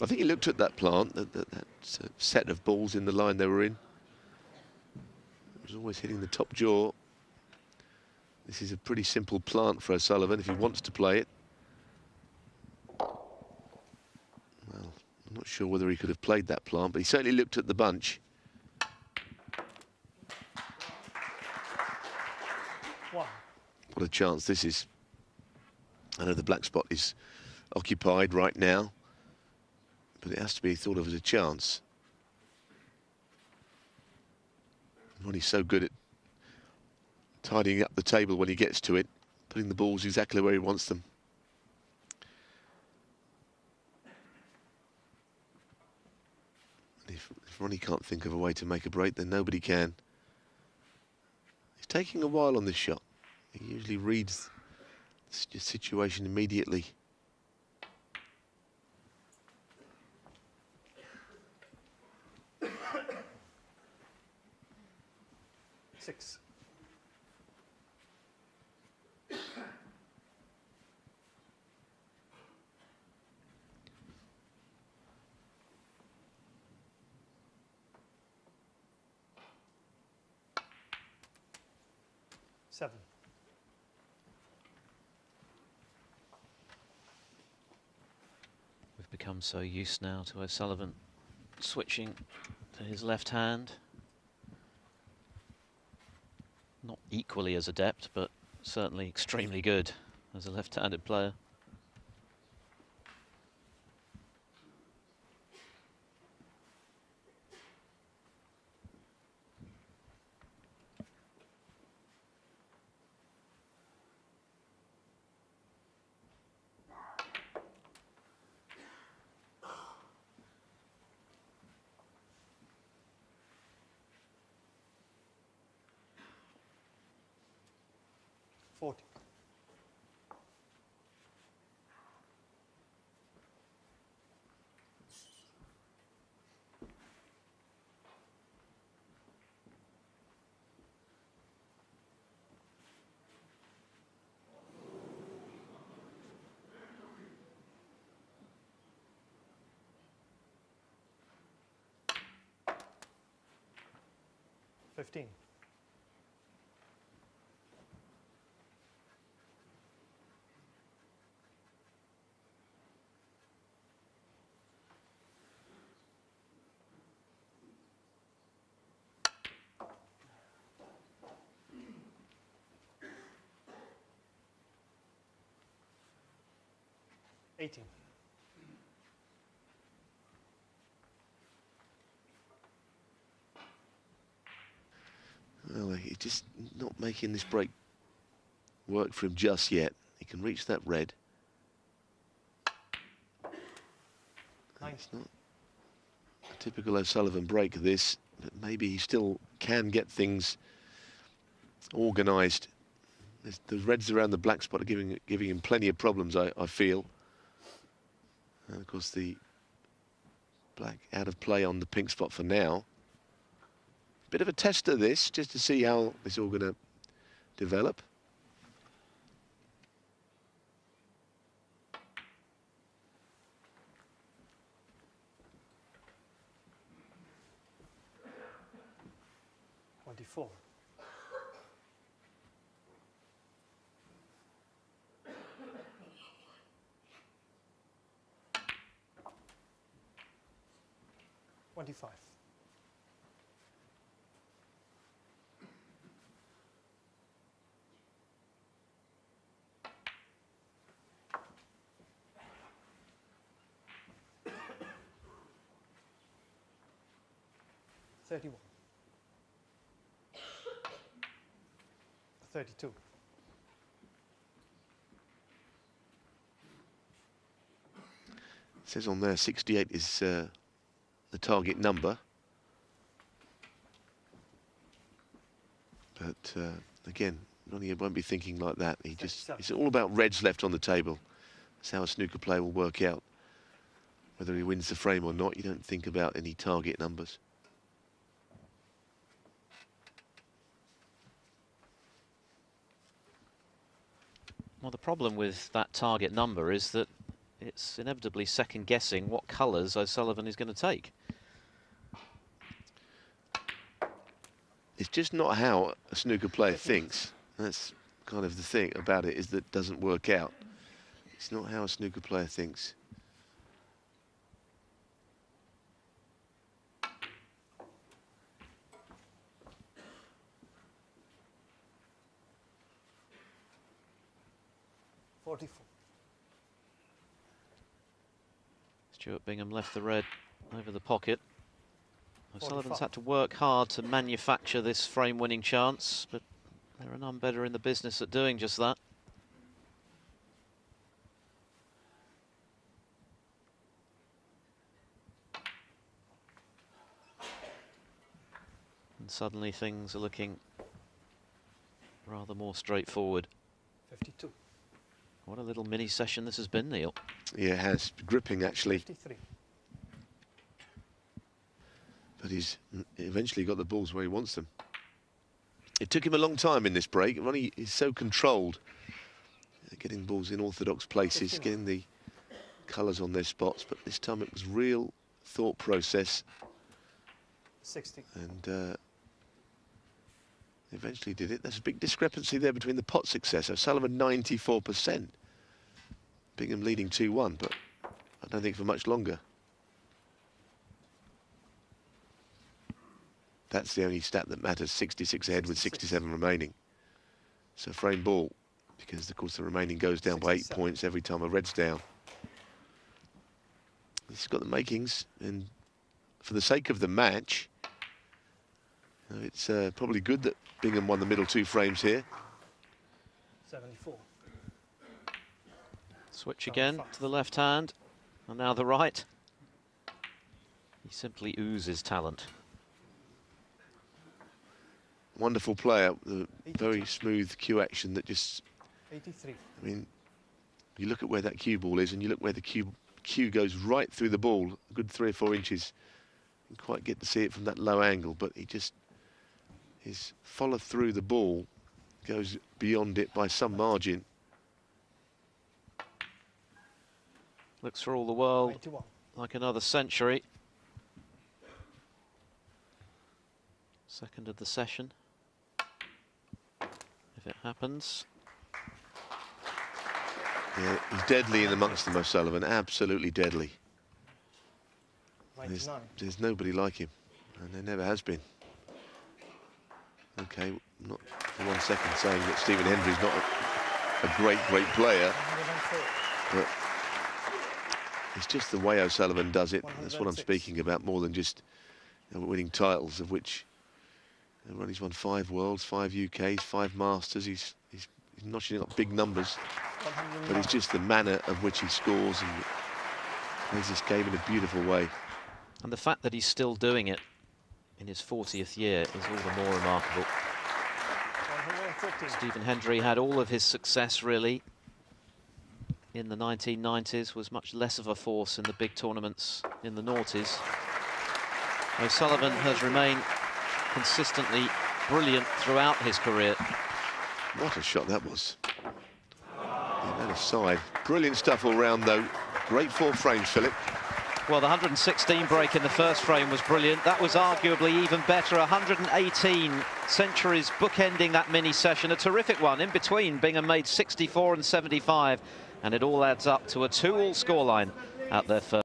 I think he looked at that plant, that set of balls in the line they were in. It was always hitting the top jaw. This is a pretty simple plant for O'Sullivan if he wants to play it. Well, I'm not sure whether he could have played that plant, but he certainly looked at the bunch. Wow. What a chance this is. I know the black spot is occupied right now, but it has to be thought of as a chance. Ronnie's so good at tidying up the table when he gets to it, putting the balls exactly where he wants them. And if Ronnie can't think of a way to make a break, then nobody can. He's taking a while on this shot. He usually reads the situation immediately. Six. Seven. We've become so used now to O'Sullivan switching to his left hand. Not equally as adept, but certainly extremely good as a left-handed player. Forty. $15. $18. Well, he's just not making this break work for him just yet. He can reach that red. It's not a typical O'Sullivan break, this, but maybe he still can get things organised. The reds around the black spot are giving him plenty of problems, I feel. And of course, the black out of play on the pink spot for now. Bit of a tester, this, just to see how it's all going to develop. $24. $25. $31. 32. It says on there 68 is the target number. But again, Ronnie won't be thinking like that. It's all about reds left on the table. That's how a snooker player will work out. Whether he wins the frame or not, you don't think about any target numbers. Well, the problem with that target number is that it's inevitably second-guessing what colours O'Sullivan is going to take. It's just not how a snooker player thinks. That's kind of the thing about it, is that it doesn't work out. It's not how a snooker player thinks. Stuart Bingham left the red over the pocket. O'Sullivan's 45. had to work hard to manufacture this frame-winning chance, but there are none better in the business at doing just that. And suddenly things are looking rather more straightforward. 52. What a little mini session this has been, Neil. Yeah, it has. Gripping, actually. 53. But he's eventually got the balls where he wants them. It took him a long time in this break. Ronnie is so controlled. Getting balls in orthodox places, 59. getting the colours on their spots. But this time it was real thought process. 60. And eventually did it. There's a big discrepancy there between the pot success. O'Sullivan 94%. Bingham leading 2-1, but I don't think for much longer. That's the only stat that matters. 66 ahead with 67 remaining. So frame ball, because of course the remaining goes down by 8 points every time a red's down. This has got the makings, and for the sake of the match, it's probably good that Bingham won the middle 2 frames here. 74. Switch again to the left hand, and now the right. He simply oozes talent. Wonderful player, the very smooth cue action that just... 83. I mean, you look at where that cue ball is, and you look where the cue goes right through the ball, a good 3 or 4 inches. You can't quite get to see it from that low angle, but he just... his follow through the ball goes beyond it by some margin. Looks for all the world 91. like another century. Second of the session, if it happens. Yeah, he's deadly in amongst them, O'Sullivan, absolutely deadly. 99. There's nobody like him, and there never has been. Okay, not for 1 second saying that Stephen Hendry's not a great player, 104. but it's just the way O'Sullivan does it. That's what I'm 106. speaking about, more than just winning titles, of which Ronnie's won 5 Worlds, 5 UKs, 5 Masters. He's notching up big numbers, but it's just the manner of which he scores and plays this game in a beautiful way. And the fact that he's still doing it in his 40th year is all the more remarkable. 115. Stephen Hendry had all of his success, really, in the 1990s, was much less of a force in the big tournaments in the noughties. O'Sullivan has remained consistently brilliant throughout his career. What a shot that was. Yeah, that aside. Brilliant stuff all round, though. Great 4 frames, Philip. Well, the 116 break in the first frame was brilliant. That was arguably even better. 118 centuries bookending that mini session. A terrific one. In between, Bingham made 64 and 75. And it all adds up to a 2-all scoreline out there first.